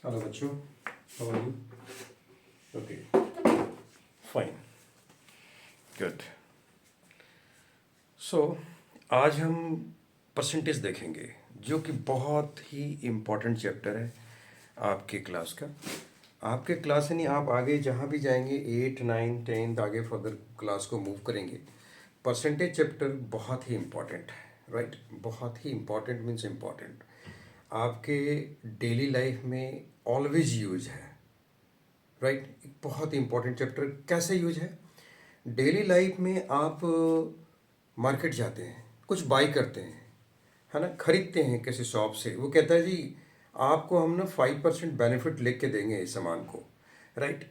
Hello बच्चों, how are you? Okay, fine, good. So आज हम परसेंटेज देखेंगे, जो कि बहुत ही इम्पोर्टेंट चैप्टर है आपके क्लास का। आपके क्लास यानी आप आगे जहाँ भी जाएंगे 8, 9, 10 आगे फर्दर क्लास को मूव करेंगे, परसेंटेज चैप्टर बहुत ही इम्पोर्टेंट है, राइट? बहुत ही इम्पोर्टेंट मीन्स इम्पोर्टेंट, आपके डेली लाइफ में ऑलवेज यूज है, राइट? एक बहुत ही इंपॉर्टेंट चैप्टर। कैसे यूज है? डेली लाइफ में आप मार्केट जाते हैं, कुछ बाई करते हैं, है ना, खरीदते हैं किसी शॉप से, वो कहता है जी आपको हम ना 5% बेनिफिट लिख के देंगे इस सामान को, राइट?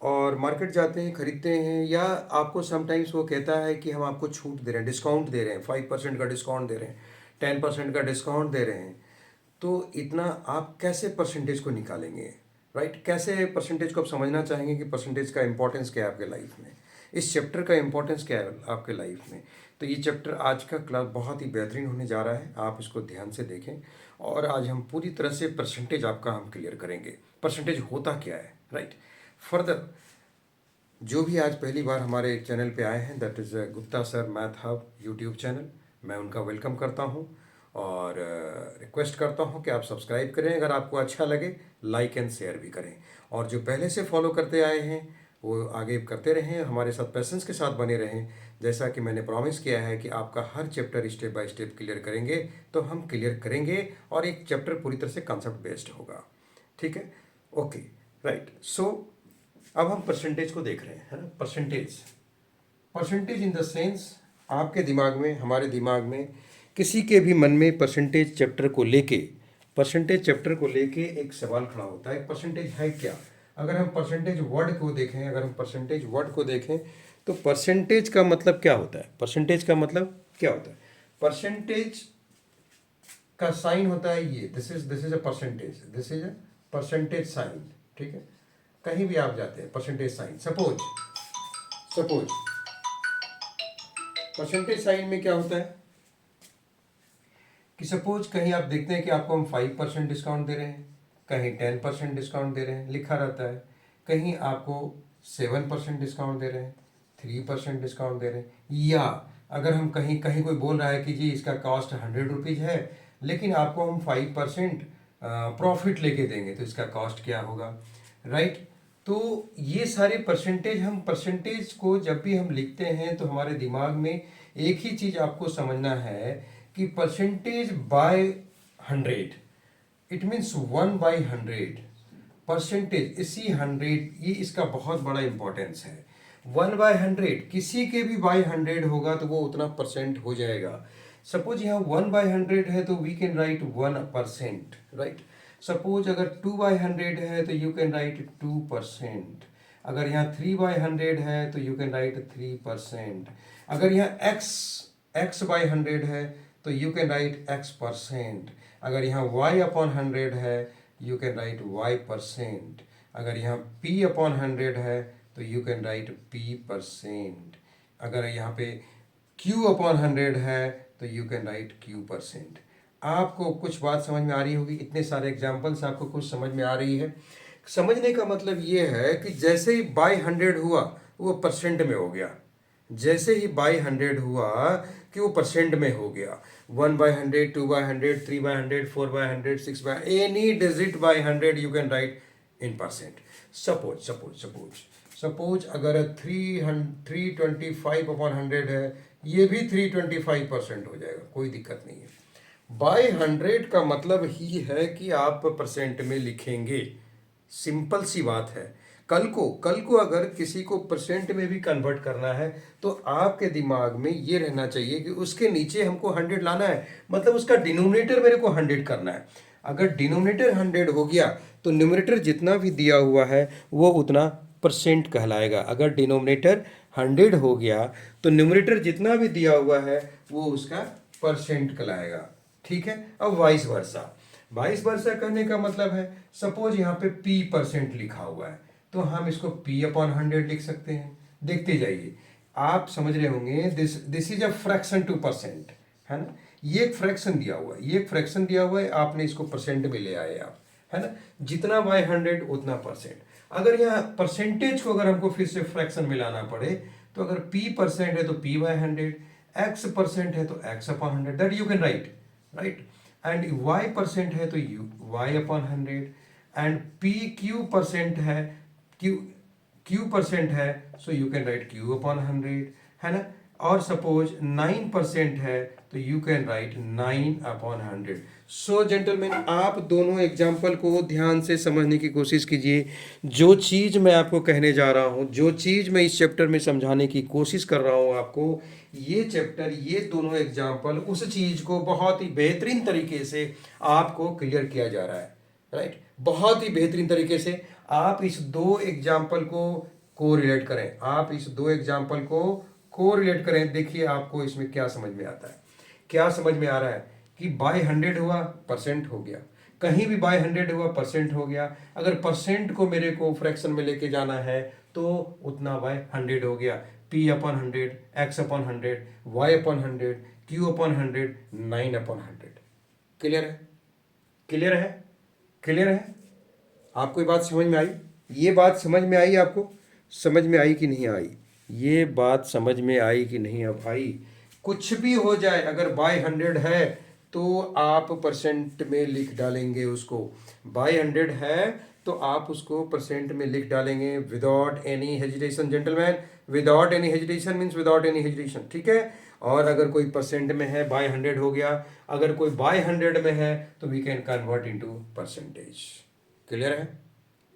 और मार्केट जाते हैं, खरीदते हैं, या आपको समटाइम्स वो कहता है कि हम आपको छूट दे रहे हैं, डिस्काउंट दे रहे हैं, 5% का डिस्काउंट दे रहे हैं, 10% का डिस्काउंट दे रहे हैं। तो इतना आप कैसे परसेंटेज को निकालेंगे, राइट? कैसे परसेंटेज को आप समझना चाहेंगे कि परसेंटेज का इंपॉर्टेंस क्या है आपके लाइफ में, इस चैप्टर का इंपॉर्टेंस क्या है आपके लाइफ में। तो ये चैप्टर आज का क्लास बहुत ही बेहतरीन होने जा रहा है, आप इसको ध्यान से देखें। और आज हम पूरी तरह से परसेंटेज आपका हम क्लियर करेंगे, परसेंटेज होता क्या है, राइट? फर्दर जो भी आज पहली बार हमारे चैनल पे आए हैं, that is Gupta sir math hub YouTube channel, मैं उनका वेलकम करता हूं और रिक्वेस्ट करता हूं कि आप सब्सक्राइब करें, अगर आपको अच्छा लगे लाइक एंड शेयर भी करें। और जो पहले से फॉलो करते आए हैं वो आगे करते रहें, हमारे साथ पेशेंस के साथ बने रहें। जैसा कि मैंने प्रॉमिस किया है कि आपका हर chapter step by step clear करेंगे, तो हम क्लियर करेंगे और एक चैप्टर पूरी तरह से कंसेप्ट बेस्ड होगा, ठीक है? Okay, right. सो अब हम परसेंटेज को देख रहे हैं, है ना? Percentage, percentage in the sense आपके दिमाग में, हमारे दिमाग में, किसी के भी मन में परसेंटेज चैप्टर को लेके, परसेंटेज चैप्टर को लेके एक सवाल खड़ा होता है, परसेंटेज है क्या? अगर हम परसेंटेज वर्ड को देखें, अगर हम परसेंटेज वर्ड को देखें, तो परसेंटेज का मतलब क्या होता है? परसेंटेज का मतलब क्या होता है? परसेंटेज का साइन होता है ये, this is a percentage, this is a percentage sign, ठीक है? कहीं भी आप जाते हैं, percentage sign, suppose suppose percentage sign में क्या होता है कि सपोज कहीं आप देखते हैं कि आपको हम 5% डिस्काउंट दे रहे हैं, कहीं 10% डिस्काउंट दे रहे हैं, लिखा रहता है, कहीं आपको 7% डिस्काउंट दे रहे हैं, 3% डिस्काउंट दे रहे हैं, या अगर हम कहीं कहीं कोई बोल रहा है कि जी इसका कॉस्ट 100 रुपीज़ है, लेकिन आपको हम 5% प्रॉफिट लेके देंगे, तो इसका कॉस्ट क्या होगा, राइट? तो ये सारे परसेंटेज, हम परसेंटेज को जब भी हम लिखते हैं तो हमारे दिमाग में एक ही चीज़ आपको समझना है कि percentage by 100, it means 1/100 percentage, इसी 100, ये इसका बहुत बड़ा इंपॉर्टेंस है। 1/100 किसी के भी बाय 100 होगा तो वो उतना परसेंट हो जाएगा। सपोज यहाँ 1/100 है तो we can write 1%, right? Suppose अगर 2/100 है तो यू कैन राइट 2%। अगर यहाँ 3/100 है तो यू कैन राइट 3%। अगर यहाँ x/100 है तो यू कैन राइट x%। अगर यहाँ y/100 है यू कैन राइट y%। अगर यहाँ p/100 है तो यू कैन राइट p%। अगर यहाँ पे q/100 है तो यू कैन राइट q%। आपको कुछ बात समझ में आ रही होगी, इतने सारे एग्जाम्पल्स आपको कुछ समझ में आ रही है। समझने का मतलब ये है कि जैसे ही बाय 100 हुआ वो परसेंट में हो गया, जैसे ही बाय 100 हुआ कि वो परसेंट में हो गया। 1/100, 2/100, 3/100, 4/100, 6/, any digit bye 100 you can write in percent. Suppose अगर 325/100 है, ये भी 325% हो जाएगा, कोई दिक्कत नहीं है। बाय 100 का मतलब ही है कि आप परसेंट में लिखेंगे, सिंपल सी बात है। कल को अगर किसी को परसेंट में भी कन्वर्ट करना है तो आपके दिमाग में ये रहना चाहिए कि उसके नीचे हमको 100 लाना है, मतलब उसका डिनोमिनेटर मेरे को 100 करना है। अगर डिनोमिनेटर 100 हो गया तो न्यूमरेटर जितना भी दिया हुआ है वो उतना परसेंट कहलाएगा। अगर डिनोमिनेटर 100 हो गया तो न्यूमरेटर जितना भी दिया हुआ है वो उसका परसेंट कहलाएगा, ठीक है? अब वाइस वर्सा करने का मतलब है, सपोज यहाँ पे p% लिखा हुआ है तो हम इसको p/100 लिख सकते हैं। देखते जाइए, आप समझ रहे होंगे, this is a fraction two percent, है ना? ये एक फ्रैक्शन दिया हुआ है, ये एक फ्रैक्शन दिया हुआ है, आपने इसको परसेंट में ले आए आप, है ना, जितना बाय 100 उतना परसेंट। अगर यहाँ परसेंटेज को अगर हमको फिर से फ्रैक्शन में लाना पड़े तो अगर p परसेंट है तो p बाय 100, x परसेंट है तो x upon 100, that you can write, right. And y percent है तो y upon 100, and p q percent है, q परसेंट है, so you can write q upon 100, है ना। और सपोज 9% है तो you can write 9 upon 100। So gentleman, आप दोनों एग्जाम्पल को ध्यान से समझने की कोशिश कीजिए। जो चीज़ मैं आपको कहने जा रहा हूँ, जो चीज़ मैं इस चैप्टर में समझाने की कोशिश कर रहा हूँ आपको, ये चैप्टर, ये दोनों एग्जाम्पल उस चीज़ को बहुत ही बेहतरीन तरीके से आपको क्लियर किया जा रहा है, राइट। बहुत ही बेहतरीन तरीके से आप इस दो एग्जाम्पल को रिलेट करें, आप इस दो एग्जाम्पल को रिलेट करें। देखिए आपको इसमें क्या समझ में आता है, क्या समझ में आ रहा है कि बाय 100 हुआ परसेंट हो गया, कहीं भी बाय 100 हुआ परसेंट हो गया। अगर परसेंट को मेरे को फ्रैक्शन में लेके जाना है तो उतना बाय 100 हो गया, p upon 100, x upon 100, y upon 100, q upon 100, 9 upon 100। Clear है, क्लियर है, क्लियर है। आपको ये बात समझ में आई? ये बात समझ में आई? आपको समझ में आई कि नहीं आई? ये बात समझ में आई कि नहीं अब आई? कुछ भी हो जाए, अगर बाय 100 है तो आप परसेंट में लिख डालेंगे उसको। बाय 100 है तो आप उसको परसेंट में लिख डालेंगे without any hesitation gentleman. Without any hesitation means without any hesitation, ठीक है। और अगर कोई परसेंट में है बाय 100 हो गया, अगर कोई बाय 100 में है तो we can convert into percentage. Clear है,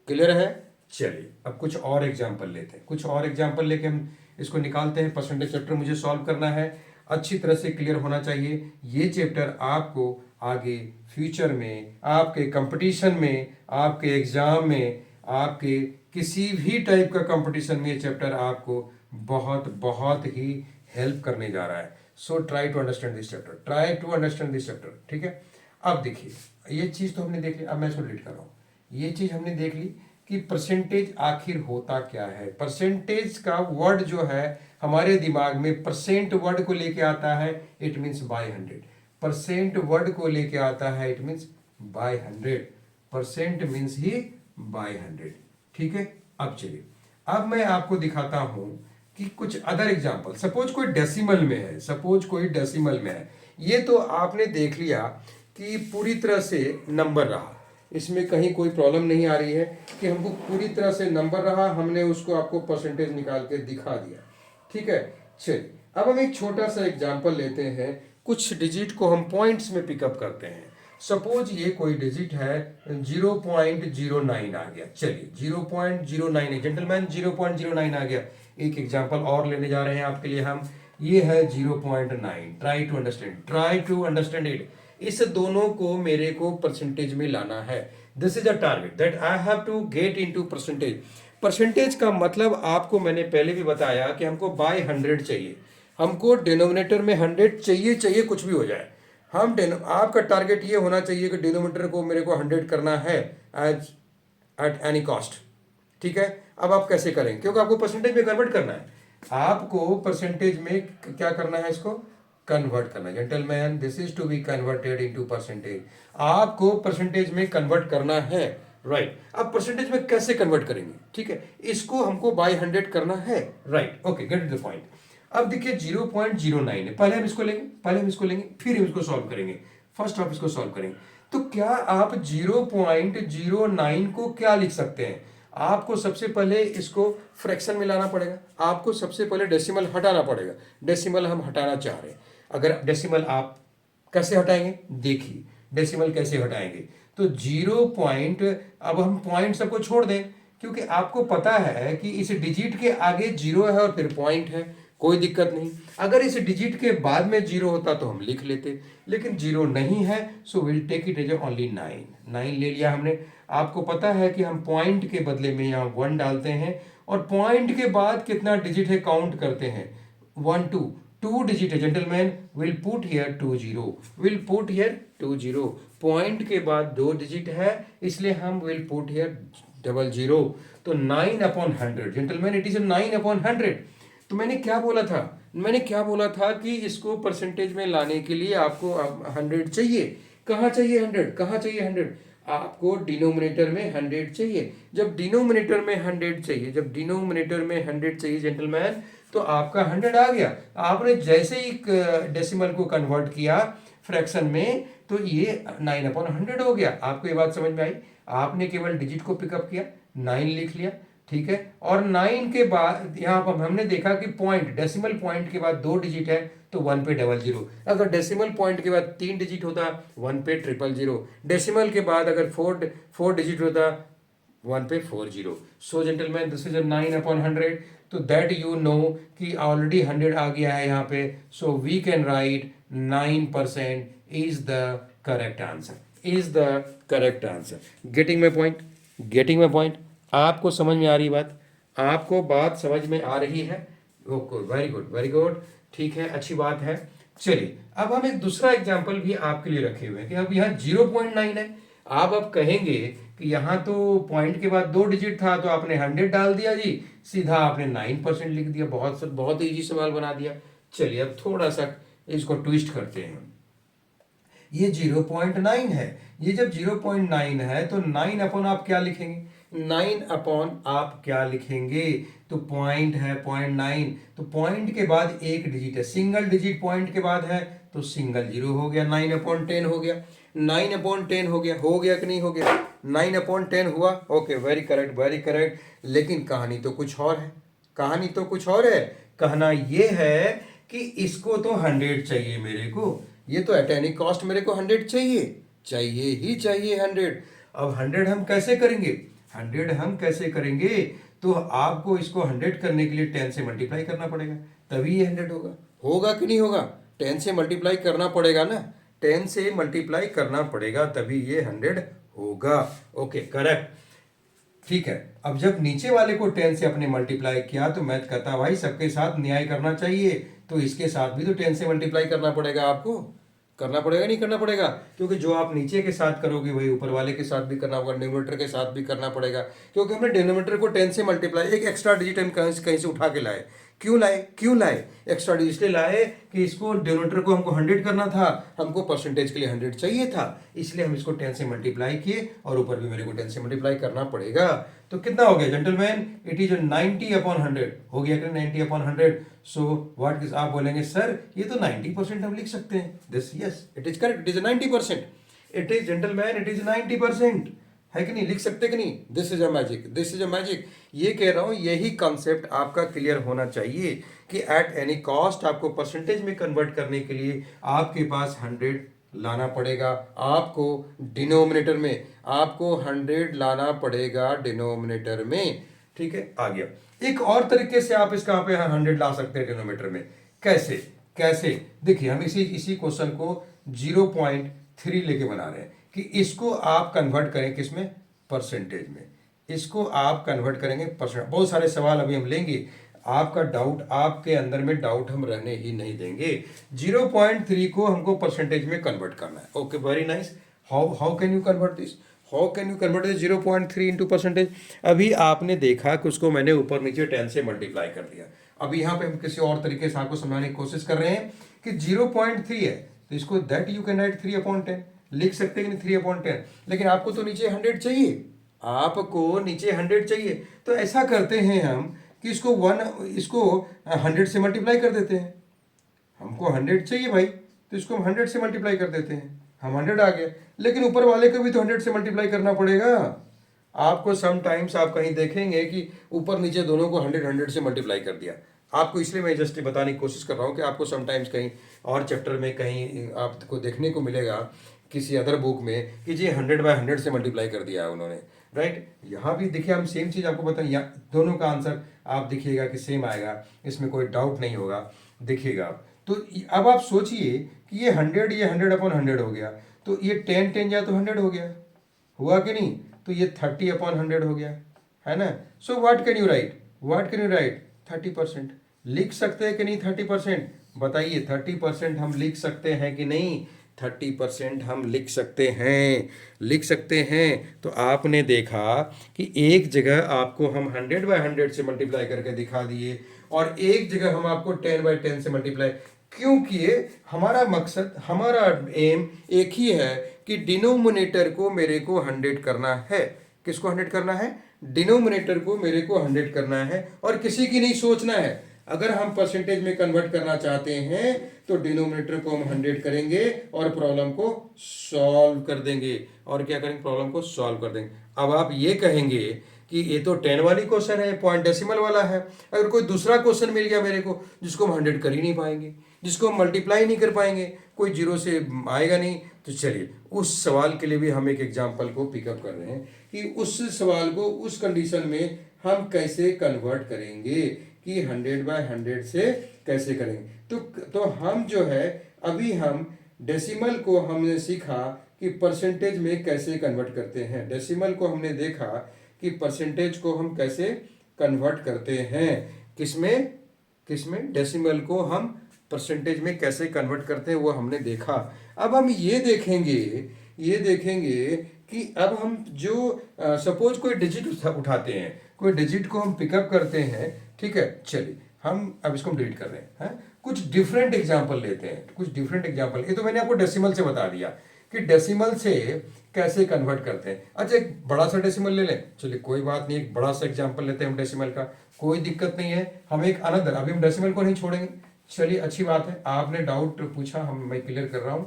क्लियर है। चलिए अब कुछ और एग्जाम्पल लेते हैं, कुछ और एग्जाम्पल लेके हम इसको निकालते हैं। परसेंटेज चैप्टर मुझे सॉल्व करना है, अच्छी तरह से क्लियर होना चाहिए ये चैप्टर। आपको आगे फ्यूचर में आपके कंपटीशन में, आपके एग्जाम में, आपके किसी भी टाइप का कंपटीशन में ये चैप्टर आपको बहुत बहुत ही हेल्प करने जा रहा है। So try to understand this chapter, try to understand this chapter, ठीक है। अब देखिए ये चीज़ तो हमने देख ली, अब मैं इसको डिलीट कर रहा हूँ। ये चीज़ हमने देख ली कि परसेंटेज आखिर होता क्या है। परसेंटेज का वर्ड जो है हमारे दिमाग में परसेंट वर्ड को लेके आता है, it means by 100। Percent word को लेके आता है, it means by 100। Percent means ही बाय 100, ठीक है। अब चलिए, अब मैं आपको दिखाता हूं कि कुछ अदर एग्जांपल। सपोज कोई डेसिमल में है, सपोज कोई डेसिमल में है, ये तो आपने देख लिया कि पूरी तरह से नंबर रहा, इसमें कहीं कोई प्रॉब्लम नहीं आ रही है कि हमको पूरी तरह से नंबर रहा, हमने उसको आपको परसेंटेज निकाल के दिखा दिया, ठीक है। चलिए अब हम एक छोटा सा एग्जांपल लेते हैं, कुछ डिजिट को हम पॉइंट्स में पिकअप करते हैं। सपोज ये कोई डिजिट है 0.09 आ गया। चलिए 0.09 है जेंटलमैन, 0.09 आ गया। एक एग्जांपल और लेने जा रहे हैं आपके लिए हम, ये है 0.9। Try to understand, try to understand it. इस दोनों को मेरे को परसेंटेज में लाना है। This is a target that I have to get into percentage. Percentage का मतलब आपको मैंने पहले भी बताया कि हमको बाय 100 चाहिए, हमको डिनोमिनेटर में 100 चाहिए, चाहिए कुछ भी हो जाए। हम आपका टारगेट ये होना चाहिए कि डिनोमिनेटर को मेरे को 100 करना है एज एट एनी कॉस्ट, ठीक है। अब आप कैसे करेंगे, क्योंकि आपको परसेंटेज में कन्वर्ट करना है, आपको परसेंटेज में क्या करना है, इसको कन्वर्ट करना है gentleman. This is to be converted into percentage. आपको परसेंटेज में कन्वर्ट करना है, राइट। अब परसेंटेज में कैसे कन्वर्ट करेंगे, ठीक है, इसको हमको बाय 100 करना है, right. Okay, get the point. अब देखिए 0.09 है, पहले हम इसको लेंगे, पहले हम इसको लेंगे, फिर हम इसको सॉल्व करेंगे। फर्स्ट आप इसको सॉल्व करेंगे तो क्या आप 0.09 को क्या लिख सकते हैं, आपको सबसे पहले इसको फ्रैक्शन में लाना पड़ेगा, आपको सबसे पहले डेसिमल हटाना पड़ेगा। डेसिमल हम हटाना चाह रहे हैं, अगर डेसिमल आप कैसे हटाएंगे, देखिए डेसिमल कैसे हटाएंगे। तो 0 पॉइंट, अब हम पॉइंट सबको छोड़ दें, क्योंकि आपको पता है कि इस डिजिट के आगे 0 है और फिर पॉइंट है, कोई दिक्कत नहीं। अगर इस डिजिट के बाद में 0 होता तो हम लिख लेते, लेकिन 0 नहीं है, so will take it as only 9 ले लिया हमने। आपको पता है कि हम पॉइंट के बदले में यहाँ 1 डालते हैं, और पॉइंट के बाद कितना डिजिट है काउंट करते हैं, 1 2 डिजिट है gentleman. Will put here 20, will put here 20। Point के बाद 2 डिजिट है, इसलिए हम विल पुट हियर 00। तो 9 upon 100 gentleman, it is 9 upon 100। तो मैंने क्या बोला था, मैंने क्या बोला था कि इसको परसेंटेज में लाने के लिए आपको 100 चाहिए। कहाँ चाहिए 100, कहाँ चाहिए 100? आपको डिनोमिनेटर में 100 चाहिए। जब डिनोमिनेटर में 100 चाहिए, जब डिनोमिनेटर में 100 चाहिए जेंटलमैन, तो आपका 100 आ गया। आपने जैसे ही डेसिमल को कन्वर्ट किया फ्रैक्शन में, तो ये 9/100 हो गया। आपको ये बात समझ में आई? आपने केवल डिजिट को पिकअप किया, 9 लिख लिया, ठीक है। और 9 के बाद यहाँ पर हमने देखा कि पॉइंट, डेसिमल पॉइंट के बाद 2 डिजिट है तो 1 पे 00। अगर डेसिमल पॉइंट के बाद 3 डिजिट होता 1 पे 000। डेसिमल के बाद अगर 4 डिजिट होता 1 पे 40। So gentleman this is a 9/100। तो दैट यू नो कि ऑलरेडी 100 आ गया है यहाँ पे। So we can write 9% is the correct answer, is the correct answer. Getting my point, getting my point. आपको समझ में आ रही बात? आपको बात समझ में आ रही है? Okay, very good, very good, ठीक है, अच्छी बात है। चलिए अब हम एक दूसरा एग्जाम्पल भी आपके लिए रखे हुए हैं कि अब यहाँ 0.9 है। आप अब कहेंगे कि यहाँ तो पॉइंट के बाद 2 डिजिट था तो आपने 100 डाल दिया जी, सीधा आपने 9% लिख दिया। बहुत बहुत इजी सवाल बना दिया। चलिए अब थोड़ा सा इसको ट्विस्ट करते हैं। ये 0.9 है। ये जब 0.9 है तो 9 अपॉन आप क्या लिखेंगे? 9 अपॉन आप क्या लिखेंगे? तो पॉइंट है 0.9, तो पॉइंट के बाद एक डिजिट है, सिंगल डिजिट पॉइंट के बाद है तो सिंगल जीरो हो गया, 9/10 हो गया। 9/10 हो गया, हो गया कि नहीं हो गया? 9/10 हुआ। Okay, very correct, very correct. लेकिन कहानी तो कुछ और है, कहानी तो कुछ और है। कहना ये है कि इसको तो 100 चाहिए मेरे को, ये तो एट एनी कॉस्ट मेरे को 100 चाहिए, चाहिए ही चाहिए 100। अब 100 हम कैसे करेंगे? 100 हम कैसे करेंगे? तो आपको इसको 100 करने के लिए 10 से मल्टीप्लाई करना पड़ेगा, तभी ये 100 होगा। होगा कि नहीं होगा? 10 से मल्टीप्लाई करना पड़ेगा ना, 10 से मल्टीप्लाई करना पड़ेगा तभी ये 100 होगा। ओके, करेक्ट, ठीक है। अब जब नीचे वाले को 10 से अपने मल्टीप्लाई किया तो मैथ कहता भाई सबके साथ न्याय करना चाहिए, तो इसके साथ भी तो 10 से मल्टीप्लाई करना पड़ेगा। आपको करना पड़ेगा, नहीं करना पड़ेगा? क्योंकि जो आप नीचे के साथ करोगे वही ऊपर वाले के साथ भी करना होगा, डिनोमिनेटर के साथ भी करना पड़ेगा। क्योंकि हमने डिनोमिनेटर को 10 से मल्टीप्लाई, एक एक्स्ट्रा डिजिट हम कहीं से उठा के लाए। क्यों लाए? क्यों लाए एक्स्ट्रा डिजिट? इसलिए लाए कि इसको डिनोमिनेटर को हमको 100 करना था, हमको परसेंटेज के लिए 100 चाहिए था, इसलिए हम इसको 10 से मल्टीप्लाई किए और ऊपर भी मेरे को 10 से मल्टीप्लाई करना पड़ेगा। तो कितना हो गया जेंटलमैन? इट इज 90/100 हो गया कि 90/100। सो व्हाट इज, आप बोलेंगे सर ये तो 90% हम लिख सकते हैं। This, yes, it is correct, it is 90%। It is gentleman, it is 90%, है कि नहीं? लिख सकते कि नहीं? This is a magic, this is a magic. ये कह रहा हूं, यही कॉन्सेप्ट आपका क्लियर होना चाहिए कि एट एनी कॉस्ट आपको परसेंटेज में कन्वर्ट करने के लिए आपके पास 100 लाना पड़ेगा। आपको डिनोमिनेटर में आपको 100 लाना पड़ेगा डिनोमिनेटर में, ठीक है। आ गया। एक और तरीके से आप इसका पे 100 ला सकते हैं डिनोमिनेटर में। कैसे? कैसे देखिए, हम इसी क्वेश्चन को 0.3 लेके बना रहे हैं कि इसको आप कन्वर्ट करें किसमें? परसेंटेज में। इसको आप कन्वर्ट करेंगे परसेंट। बहुत सारे सवाल अभी हम लेंगे, आपका डाउट, आपके अंदर में डाउट हम रहने ही नहीं देंगे। 0.3 को हमको परसेंटेज में कन्वर्ट करना है। Okay, very nice. How can you convert this? How can you convert this 0.3 into percentage? अभी आपने देखा कि उसको मैंने ऊपर नीचे 10 से मल्टीप्लाई कर दिया। अभी यहाँ पे हम किसी और तरीके से आपको समझाने की कोशिश कर रहे हैं कि 0.3 है तो इसको दैट यू कैन राइट 3/10 लिख सकते हैं कि नहीं? 3/10। लेकिन आपको तो नीचे 100 चाहिए, आपको नीचे 100 चाहिए, तो ऐसा करते हैं हम कि इसको 100 से मल्टीप्लाई कर देते हैं। हमको 100 चाहिए भाई, तो इसको हम 100 से मल्टीप्लाई कर देते हैं, हम 100 आ गया। लेकिन ऊपर वाले को भी तो 100 से मल्टीप्लाई करना पड़ेगा। आपको समटाइम्स आप कहीं देखेंगे कि ऊपर नीचे दोनों को 100 से मल्टीप्लाई कर दिया। आपको इसलिए मैं जस्ट बताने की कोशिश कर रहा हूँ कि आपको समटाइम्स कहीं और चैप्टर में कहीं आपको देखने को मिलेगा किसी अदर बुक में कि जी 100/100 से मल्टीप्लाई कर दिया है उन्होंने, राइट। यहाँ भी देखिए हम सेम चीज़ आपको बताएं, दोनों का आंसर आप देखिएगा कि सेम आएगा, इसमें कोई डाउट नहीं होगा, देखिएगा आप। तो अब आप सोचिए कि ये 100/100 हो गया, तो ये 10 जाए तो 100 हो गया, हुआ कि नहीं? तो ये 30/100 हो गया, है ना। So what can you right? What can you right? 30%। लिख सकते हैं कि नहीं 30%? बताइए, 30% हम लिख सकते हैं कि नहीं? 30% हम लिख सकते हैं, लिख सकते हैं। तो आपने देखा कि एक जगह आपको हम 100/100 से मल्टीप्लाई करके दिखा दिए और एक जगह हम आपको 10/10 से मल्टीप्लाई क्यों किए? हमारा मकसद, हमारा एम एक ही है कि डिनोमिनेटर को मेरे को 100 करना है। किसको 100 करना है? डिनोमिनेटर को मेरे को 100 करना है और किसी की नहीं सोचना है। अगर हम परसेंटेज में कन्वर्ट करना चाहते हैं तो डिनोमिनेटर को हम 100 करेंगे और प्रॉब्लम को सॉल्व कर देंगे। और क्या करेंगे? प्रॉब्लम को सॉल्व कर देंगे। अब आप ये कहेंगे कि ये तो 10 वाली क्वेश्चन है, पॉइंट डेसिमल वाला है। अगर कोई दूसरा क्वेश्चन मिल गया मेरे को जिसको हम 100 कर ही नहीं पाएंगे, जिसको हम मल्टीप्लाई नहीं कर पाएंगे, कोई जीरो से आएगा नहीं, तो चलिए उस सवाल के लिए भी हम एक एग्जाम्पल को पिकअप कर रहे हैं कि उस सवाल को उस कंडीशन में हम कैसे कन्वर्ट करेंगे, कि 100/100 से कैसे करेंगे। तो हम जो है अभी हम डेसिमल को हमने सीखा कि परसेंटेज में कैसे कन्वर्ट करते हैं। डेसिमल को हमने देखा कि परसेंटेज को हम कैसे कन्वर्ट करते हैं। किसमें डेसिमल को हम परसेंटेज में कैसे कन्वर्ट करते हैं वो हमने देखा। अब हम ये देखेंगे कि अब हम जो सपोज कोई डिजिट उठाते हैं, कोई डिजिट को हम पिकअप करते हैं, ठीक है। चलिए हम अब इसको डिलीट कर रहे हैं, कुछ डिफरेंट एग्जांपल लेते हैं, कुछ डिफरेंट एग्जांपल। ये तो मैंने आपको डेसिमल से बता दिया कि डेसिमल से कैसे कन्वर्ट करते हैं। अच्छा, एक बड़ा सा डेसिमल ले लें। चलिए कोई बात नहीं, एक बड़ा सा एग्जांपल लेते हैं हम डेसिमल का, कोई दिक्कत नहीं है। हम एक अनदर, अभी हम डेसिमल को नहीं छोड़ेंगे। चलिए अच्छी बात है, आपने डाउट पूछा, मैं क्लियर कर रहा हूं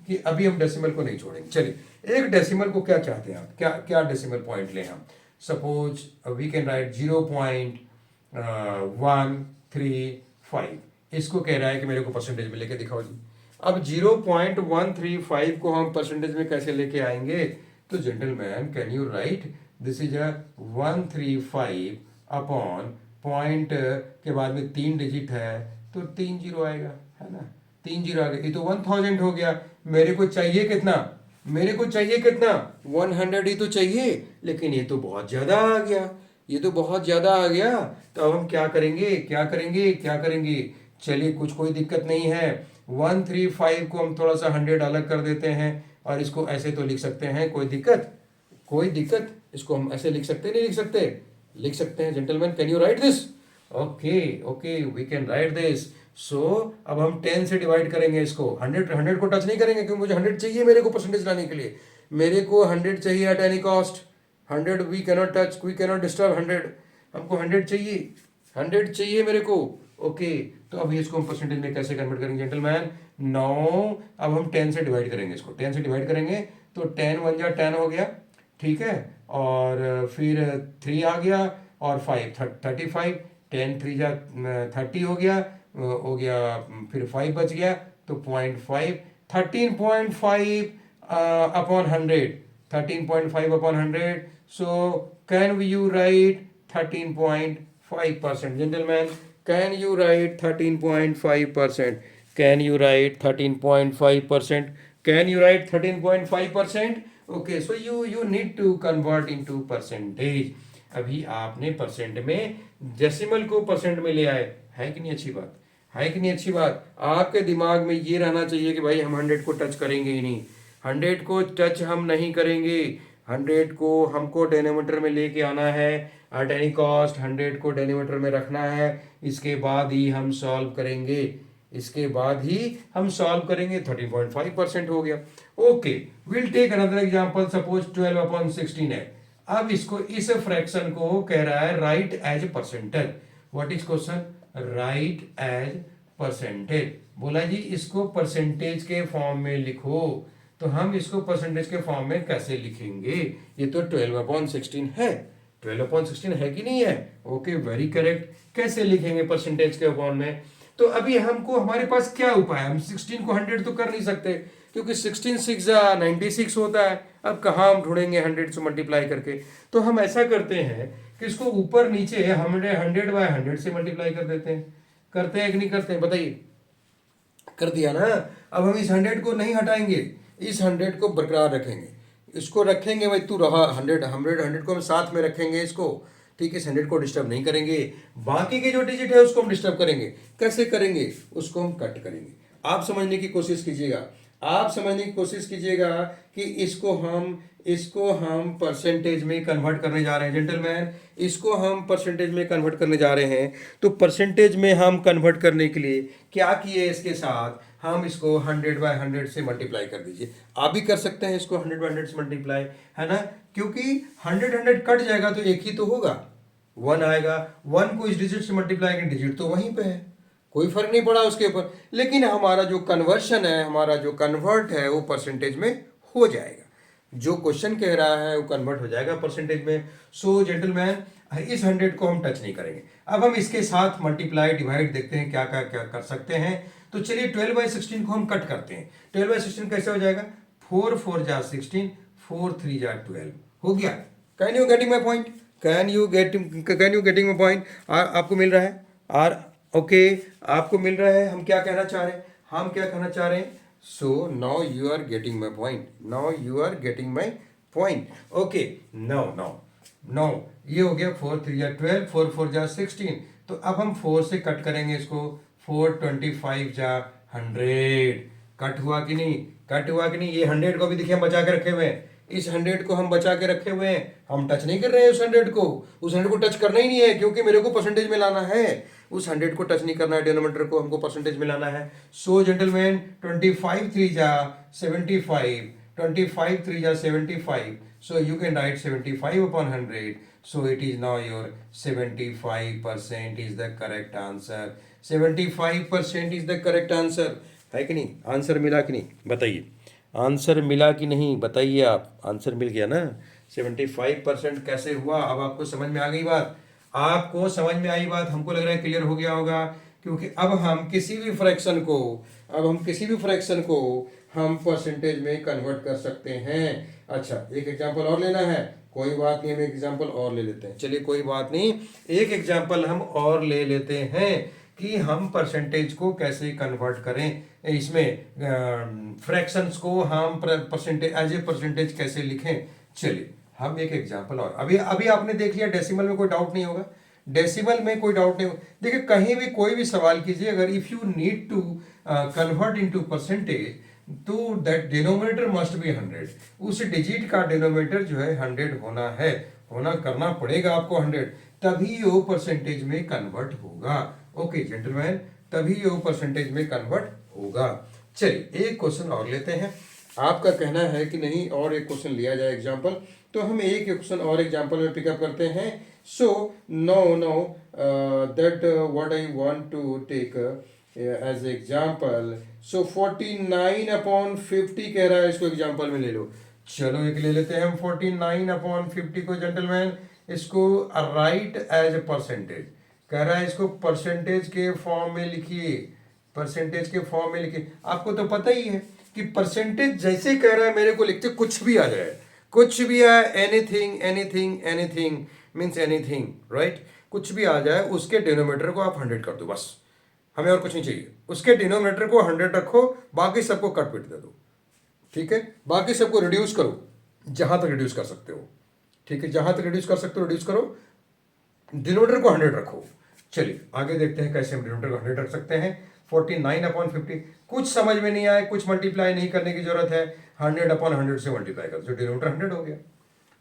कि अभी हम डेसिमल को नहीं छोड़ेंगे। चलिए एक डेसिमल को क्या चाहते हैं आप, क्या डेसिमल पॉइंट लें हम। Suppose we can write 0.135। इसको कह रहा है कि मेरे को परसेंटेज में लेके दिखाओ जी। अब 0.135 को हम परसेंटेज में कैसे लेके आएंगे? तो gentleman, can you write this is 135 upon point के बाद में 3 डिजिट है तो 3 जीरो आएगा, है ना। 3 जीरो आ गया, ये तो 1000 हो गया। मेरे को चाहिए कितना? 100 ही तो चाहिए, लेकिन ये तो बहुत ज्यादा आ गया, तो अब हम क्या करेंगे? चलिए कोई दिक्कत नहीं है। 135 को हम थोड़ा सा 100 अलग कर देते हैं और इसको ऐसे तो लिख सकते हैं, कोई दिक्कत, इसको हम ऐसे लिख सकते नहीं लिख सकते हैं gentleman. Can you write this? Okay we can write this. So अब हम 10 से डिवाइड करेंगे इसको। 100 को टच नहीं करेंगे क्योंकि मुझे 100 चाहिए मेरे को परसेंटेज लाने के लिए। मेरे को 100 चाहिए at any cost. 100 we cannot touch, we cannot disturb 100। हमको 100 चाहिए मेरे को। ओके, तो अभी इसको हम परसेंटेज में कैसे कन्वर्ट करेंगे जेंटलमैन? 9, अब हम 10 से डिवाइड करेंगे इसको। 10 से डिवाइड करेंगे तो 10 1 जा 10 हो गया, ठीक है। और फिर 3 आ गया और 5 35, 10 3 जा 30 हो गया, फिर 5 बच गया तो 0.5, 13.5 upon 100, 13.5 upon 100। So can you write 13.5%? Gentleman, can you write 13.5%? Can you write 13.5%? Can you write 13.5%? Okay, so you need to convert into percentage. अभी आपने परसेंट में डेसिमल को परसेंट में ले आए, है कि नहीं अच्छी बात? आपके दिमाग में ये रहना चाहिए कि भाई हम 100 को टच करेंगे ही नहीं, 100 को टच हम नहीं करेंगे। 100 को हमको डिनोमिनेटर में लेके आना है एट एनी कॉस्ट। 100 को डिनोमिनेटर में रखना है, इसके बाद ही हम सॉल्व करेंगे। 13.5% हो गया। Okay, will take another example. Suppose 12/16 है। अब इसको, इस फ्रैक्शन को कह रहा है write as percentage. What is question? Write as percentage. बोला जी इसको परसेंटेज के फॉर्म में लिखो। तो हम इसको परसेंटेज के फॉर्म में कैसे लिखेंगे? ये तो 12/16 है। 12/16 है कि नहीं है? Okay, very correct. कैसे लिखेंगे परसेंटेज के फॉर्म में? तो अभी हमको, हमारे पास क्या उपाय है? हम 16 को 100 तो कर नहीं सकते क्योंकि 16 6 96 होता है। अब कहाँ हम ढूंढेंगे 100 से मल्टीप्लाई करके? तो हम ऐसा करते हैं कि इसको ऊपर नीचे हम 100/100 से मल्टीप्लाई कर देते हैं। करते हैं कि नहीं करते हैं? बताइए। कर दिया ना। अब हम इस 100 को नहीं हटाएंगे, इस 100 को बरकरार रखेंगे। इसको रखेंगे भाई, तू रहा 100 को हम साथ में रखेंगे इसको, ठीक है। 100 को डिस्टर्ब नहीं करेंगे। बाकी के जो डिजिट है उसको हम डिस्टर्ब करेंगे। कैसे करेंगे? उसको हम कट करेंगे। आप समझने की कोशिश कीजिएगा कि इसको हम परसेंटेज में कन्वर्ट करने जा रहे हैं जेंटलमैन। इसको हम परसेंटेज में कन्वर्ट करने जा रहे हैं। तो परसेंटेज में हम कन्वर्ट करने के लिए क्या किए? इसके साथ हम इसको 100/100 से मल्टीप्लाई कर दीजिए। आप भी कर सकते हैं इसको 100/100 से मल्टीप्लाई, है ना, क्योंकि 100 कट जाएगा तो एक ही तो होगा, 1 आएगा। 1 को इस डिजिट से मल्टीप्लाई करें, डिजिट तो वहीं पे है, कोई फर्क नहीं पड़ा उसके ऊपर। लेकिन हमारा जो कन्वर्शन है, हमारा जो कन्वर्ट है, वो परसेंटेज में हो जाएगा। जो क्वेश्चन कह रहा है वो कन्वर्ट हो जाएगा परसेंटेज में। सो जेंटलमैन, इस 100 को हम टच नहीं करेंगे। अब हम इसके साथ मल्टीप्लाई डिवाइड देखते हैं क्या क्या क्या कर सकते हैं। तो चलिए 12/16 को हम कट करते हैं। 12/16 कैसे हो जाएगा? 4 4 जा 16, 4 3 जा 12, हो गया। Can you getting my point? Can you getting my point? आपको मिल रहा है? आर ओके, आपको मिल रहा है? हम क्या कहना चाह रहे हैं? हम क्या कहना चाह रहे हैं? So now you are getting my point. Now you are getting my point. Okay. Now ये हो गया 4 3 जा 12, 4 4 जा 16। तो अब हम 4 से कट करेंगे इसको। 4 25 जा 100। कट हुआ कि नहीं? कट हुआ कि नहीं? ये 100 को भी देखिए हम बचा के रखे हुए हैं। इस 100 को हम बचा के रखे हुए हैं, हम टच नहीं कर रहे हैं उस 100 को। उस 100 को टच करना ही नहीं है, क्योंकि मेरे को परसेंटेज में लाना है। उस 100 को टच नहीं करना है, डिनोमिनेटर को हमको परसेंटेज में लाना है। सो जेंटलमैन, 25 3 जा 75, 25 3 जा 75। So you can write 75/100। So it is now your 75% is the correct answer. 75% is the correct answer, है कि नहीं? आंसर मिला कि नहीं बताइए? आंसर मिला कि नहीं बताइए आप? आंसर मिल गया ना? 75% कैसे हुआ? अब आपको समझ में आ गई बात? आपको समझ में आई बात? हमको लग रहा है क्लियर हो गया होगा, क्योंकि अब हम किसी भी फ्रैक्शन को हम परसेंटेज में कन्वर्ट कर सकते हैं। अच्छा, एक एग्जांपल और लेना है? कोई बात नहीं, हम एक एग्जांपल और ले लेते हैं। चलिए कोई बात नहीं, एक एग्जांपल हम और ले लेते हैं कि हम परसेंटेज को कैसे कन्वर्ट करें, इसमें फ्रैक्शंस को हम परसेंटेज एज ए परसेंटेज कैसे लिखें। चलिए हम एक एग्जांपल और, अभी आपने देख लिया, डेसिमल में कोई डाउट नहीं होगा। डेसिमल में कोई डाउट नहीं होगा। देखिए कहीं भी कोई भी सवाल कीजिए, अगर if you need to convert into percentage, तो दैट डिनोमिनेटर मस्ट बी 100। उस डिजिट का डिनोमिनेटर जो है 100 होना करना पड़ेगा आपको 100, तभी वो परसेंटेज में कन्वर्ट होगा। ओके जेंटलमैन, तभी वो परसेंटेज में कन्वर्ट होगा। चलिए एक क्वेश्चन और लेते हैं। आपका कहना है कि नहीं और एक क्वेश्चन लिया जाए एग्जांपल, तो हम एक क्वेश्चन और एग्जांपल में पिकअप करते हैं। So know that what I want to take as example. So 49/50 कह रहा है, इसको एग्जांपल में ले लो। चलो एक ले लेते हैं हम 49/50 को जेंटलमैन। इसको राइट एज परसेंटेज कह रहा है, इसको परसेंटेज के फॉर्म में लिखिए। परसेंटेज के फॉर्म में लिखिए। आपको तो पता ही है कि परसेंटेज जैसे कह रहा है मेरे को लिखते, कुछ भी आ जाए, कुछ भी आए, एनीथिंग मीन्स एनीथिंग, राइट? कुछ भी आ जाए, उसके डिनोमिनेटर को आप 100 कर दो, बस। हमें और कुछ नहीं चाहिए। उसके डिनोमिनेटर को 100 रखो, बाकी सबको कट पिट दे दो, ठीक है? बाकी सबको रिड्यूस करो जहां तक रिड्यूस कर सकते हो, ठीक है? जहां तक रिड्यूस कर सकते हो रिड्यूस करो, डिनोमिनेटर को 100 रखो। चलिए आगे देखते हैं कैसे हम डिनोमिनेटर को 100 रख सकते हैं। 49/50, कुछ समझ में नहीं आए, कुछ मल्टीप्लाई नहीं करने की जरूरत है, 100/100 से मल्टीप्लाई कर दो, डिनोमिनेटर 100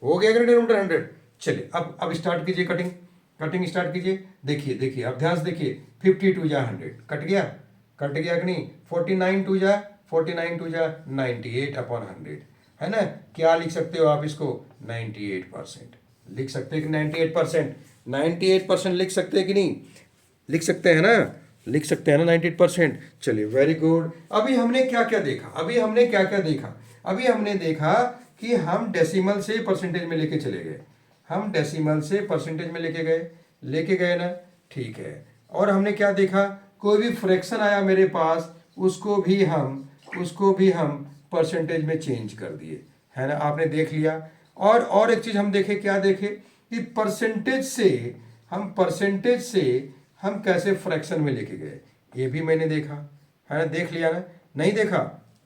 हो गया डिनोमिनेटर 100। चलिए अब स्टार्ट कीजिए, कटिंग स्टार्ट कीजिए। देखिए अब ध्यान से देखिए, 52 जा 100 कट गया कि नहीं? 49 2 जा 98/100, है ना? क्या लिख सकते हो आप इसको? 98% लिख सकते हैं कि 98% लिख सकते हैं कि नहीं? लिख सकते हैं ना? लिख सकते हैं ना 98%। चलिए वेरी गुड। अभी हमने क्या क्या देखा? अभी हमने देखा कि हम डेसिमल से परसेंटेज में लेके चले गए। हम डेसिमल से परसेंटेज में लेके गए ना, ठीक है। और हमने क्या देखा? कोई भी फ्रैक्शन आया मेरे पास, उसको भी हम परसेंटेज में चेंज कर दिए, है ना? आपने देख लिया। और एक चीज हम देखे, क्या देखे? कि परसेंटेज से हम कैसे फ्रैक्शन में लेके गए, ये भी मैंने देखा, है ना? देख लिया ना? नहीं देखा?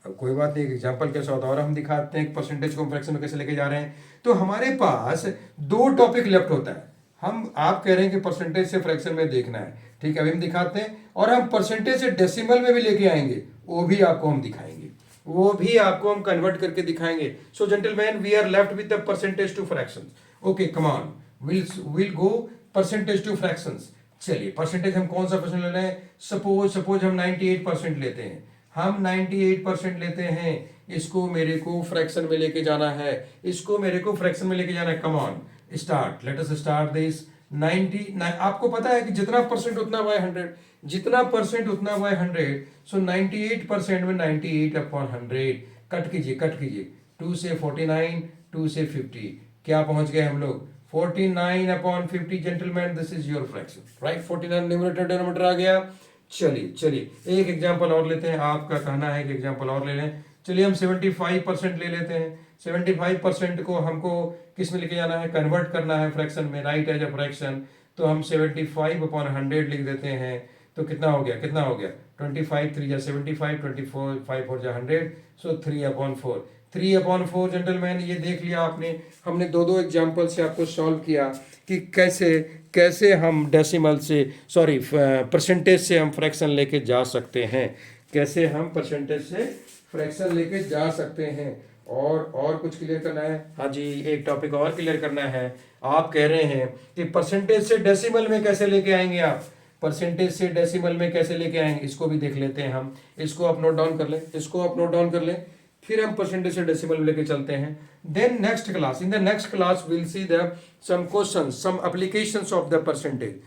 अब कोई बात नहीं, एग्जाम्पल कैसा होता है और हम दिखाते हैं कि परसेंटेज को हम फ्रैक्शन में कैसे लेके जा रहे हैं। तो हमारे पास 2 टॉपिक लेफ्ट होता है। आप कह रहे हैं कि परसेंटेज से फ्रैक्शन में देखना है, ठीक है? अभी हम दिखाते हैं, और हम परसेंटेज से डेसिमल में भी लेके आएंगे, वो भी आपको हम दिखाएंगे, वो भी आपको हम कन्वर्ट करके दिखाएंगे। So gentleman, we are left with the percentage to fractions. Okay come on, will go percentage to fractions. चलिए परसेंटेज हम कौन सा परसेंट ले रहे हैं? सपोज हम 98% लेते हैं। हम 98% लेते हैं, इसको मेरे को फ्रैक्शन में लेके जाना है, इसको मेरे को फ्रैक्शन में लेके जाना है। Come on start, let us start this. 90, आपको पता है कि जितना परसेंट उतना बाय 100, जितना परसेंट उतना बाय 100। सो 98% में 98 अपॉन 100, कट कीजिए कट कीजिए, 2 से 49, 2 से 50, क्या पहुंच गए हम लोग? 49 upon 50 gentleman, this is your fraction, right. 49 numerator denominator आ गया। चलिए चलिए एक एग्जांपल और लेते हैं, आपका कहना है कि एग्जांपल और ले लें। चलिए हम 75% ले लेते हैं। 75% को हमको किस में लेके जाना है? कन्वर्ट करना है फ्रैक्शन में, राइट एज अ फ्रैक्शन। तो हम 75 अपॉन 100 लिख देते हैं। तो कितना हो गया, कितना हो गया? 25 3 जा 75, 24 5 4 जा 100, सो 3 अपॉन 4। 3 अपॉन 4 जेंटलमैन, ये देख लिया आपने। हमने दो एग्जाम्पल से आपको सॉल्व किया कि कैसे कैसे हम डेसिमल से, सॉरी परसेंटेज से हम फ्रैक्शन लेके जा सकते हैं, कैसे हम परसेंटेज से फ्रैक्शन लेके जा सकते हैं। और कुछ क्लियर करना है? हाँ जी, एक टॉपिक और क्लियर करना है। आप कह रहे हैं कि परसेंटेज से डेसिमल में कैसे लेके आएंगे आप, परसेंटेज से डेसिमल में कैसे लेके आएंगे, इसको भी देख लेते हैं हम। इसको आप नोट डाउन कर लें, इसको आप नोट डाउन कर लें, फिर हम परसेंटेज से डेसिमल में लेके चलते हैं। Then next class, in the next class will see the some questions, some applications of the percentage.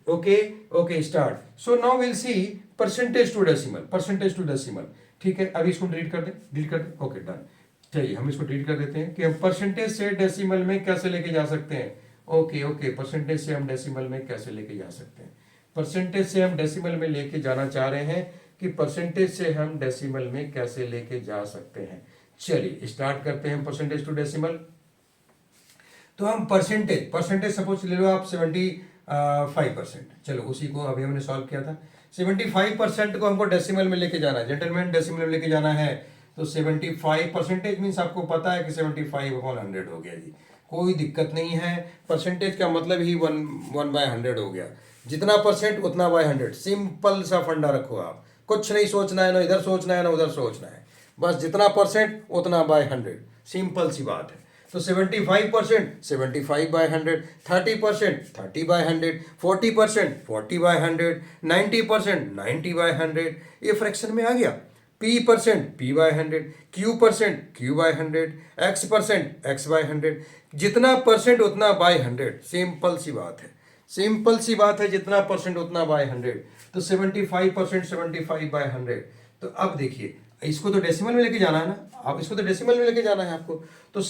Okay start. So now will see percentage to decimal, percentage to decimal. ठीक है, अभी इसको delete कर दें, डिलीट कर दें, okay done. चलिए हम इसको डिलीट कर देते हैं कि हम परसेंटेज से डेसिमल में कैसे लेके जा सकते हैं। ओके परसेंटेज से हम डेसिमल में कैसे लेके जा सकते हैं, परसेंटेज से हम डेसिमल में लेके जाना चाह रहे हैं कि परसेंटेज से हम डेसिमल में कैसे लेके जा सकते हैं। चलिए स्टार्ट करते हैं परसेंटेज टू डेसिमल। तो हम परसेंटेज सपोज ले लो आप 75%, चलो उसी को अभी हमने सॉल्व किया था। 75% को हमको डेसिमल में लेके जाना है जेंटलमैन, डेसिमल में लेके जाना है। तो 75% मीन्स आपको पता है कि 75 अपॉन 100 हो गया जी, कोई दिक्कत नहीं है। परसेंटेज का मतलब ही 1/100 हो गया, जितना परसेंट उतना बाय 100। सिंपल सा फंडा रखो आप, कुछ नहीं सोचना है, ना इधर सोचना है ना उधर सोचना है, बस जितना परसेंट उतना बाय 100, सिंपल सी बात है। तो 75% 75/100, 30% 30/100, 40% 40/100, 90% 90/100, ये फ्रैक्शन में आ गया। P% P/100, Q% Q/100, X% X/100, जितना परसेंट उतना बाय 100, सिंपल सी बात है, सिंपल सी बात है, जितना परसेंट उतना बाय 100। तो 75% 75/100। तो अब देखिए, इसको तो डेसिमल में लेके जाना है ना, अब इसको तो डेसिमल में लेके जाना है आपको। तो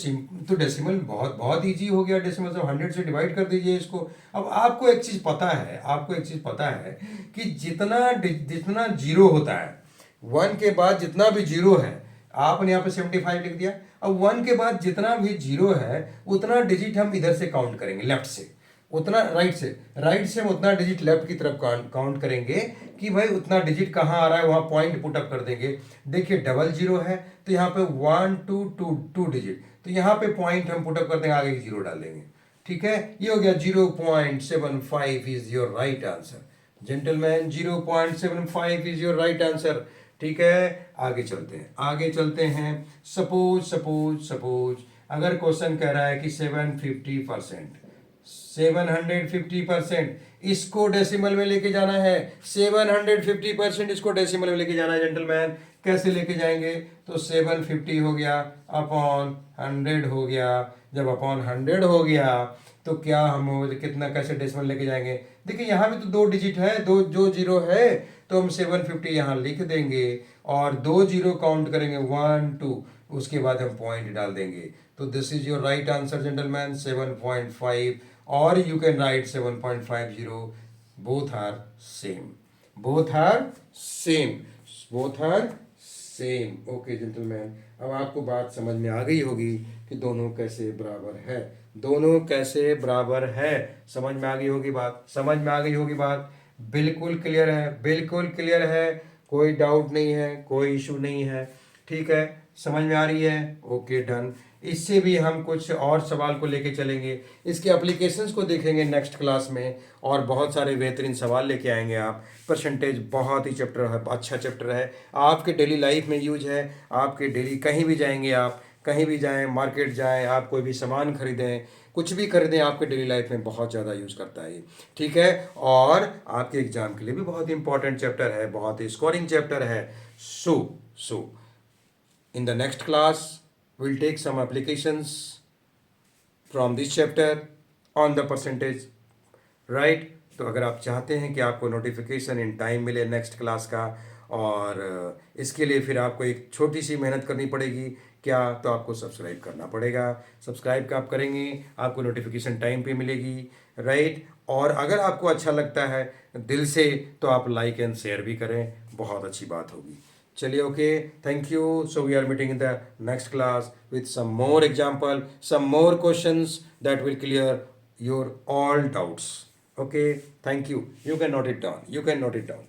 डेसिमल बहुत बहुत ईजी हो गया, डेसिमल से 100 से डिवाइड कर दीजिए इसको। अब आपको एक चीज़ पता है, आपको एक चीज़ पता है कि जितना जितना जीरो होता है, 1 के बाद जितना भी जीरो है, आपने यहाँ पे 75 लिख दिया। अब 1 के बाद जितना भी जीरो है उतना डिजिट हम इधर से काउंट करेंगे, लेफ्ट से, उतना राइट से हम उतना डिजिट लेफ्ट की तरफ काउंट करेंगे कि भाई उतना डिजिट कहाँ आ रहा है, वहाँ पॉइंट पुट अप कर देंगे। देखिए डबल जीरो है तो यहाँ पे 1 2 2 2 डिजिट, तो यहाँ पे पॉइंट हम पुट अप कर देंगे, आगे जीरो डाल देंगे। ठीक है, ये हो गया 0.75 is your right answer gentleman, 0.75 is your right answer. ठीक है, आगे चलते हैं। सपोज अगर क्वेश्चन कह रहा है कि 750%, इसको डेसिमल में लेके जाना है, 750% इसको डेसिमल में लेके जाना है जेंटलमैन। कैसे लेके जाएंगे? तो 750 हो गया अपॉन 100 हो गया। जब अपॉन 100 हो गया तो क्या हम कितना कैसे डेसिमल लेके जाएंगे? देखिए यहाँ भी तो 2 डिजिट है, दो जो जीरो है, तो हम 750 यहाँ लिख देंगे और 2 जीरो काउंट करेंगे, 1 2, उसके बाद हम पॉइंट डाल देंगे। तो this is your right answer gentleman, 7.5, और you can write 7.50, both are same, both are same, both are same। Okay gentleman, अब आपको बात समझ में आ गई होगी कि दोनों कैसे बराबर है, दोनों कैसे बराबर है, समझ में आ गई होगी बात, समझ में आ गई होगी बात, बिल्कुल क्लियर है, बिल्कुल क्लियर है, कोई डाउट नहीं है, कोई इशू नहीं है। ठीक है, समझ में आ रही है? Okay done. इससे भी हम कुछ और सवाल को लेके चलेंगे, इसके एप्लीकेशंस को देखेंगे नेक्स्ट क्लास में, और बहुत सारे बेहतरीन सवाल लेके आएंगे आप। परसेंटेज बहुत ही चैप्टर है, अच्छा चैप्टर है, आपके डेली लाइफ में यूज है, आपके डेली कहीं भी जाएंगे आप कहीं भी जाएं, मार्केट जाएं, आप कोई भी सामान खरीदें, कुछ भी खरीदें, आपके डेली लाइफ में बहुत ज़्यादा यूज़ करता है ये, ठीक है। और आपके एग्जाम के लिए भी बहुत इंपॉर्टेंट चैप्टर है, बहुत ही स्कोरिंग चैप्टर है। सो in the next class we'll take some applications from this chapter on the percentage, right? तो अगर आप चाहते हैं कि आपको नोटिफिकेशन इन टाइम मिले नेक्स्ट क्लास का, और इसके लिए फिर आपको एक छोटी सी मेहनत करनी पड़ेगी, क्या? तो आपको सब्सक्राइब करना पड़ेगा। सब्सक्राइब का आप करेंगे, आपको नोटिफिकेशन टाइम पे मिलेगी, राइट? और अगर आपको अच्छा लगता है दिल से तो आप लाइक एंड शेयर भी करें, बहुत अच्छी बात होगी। चलिए, okay, thank you. So we are meeting in the next class with some more example, some more questions that will clear your all doubts. Okay, thank you. You can note it down.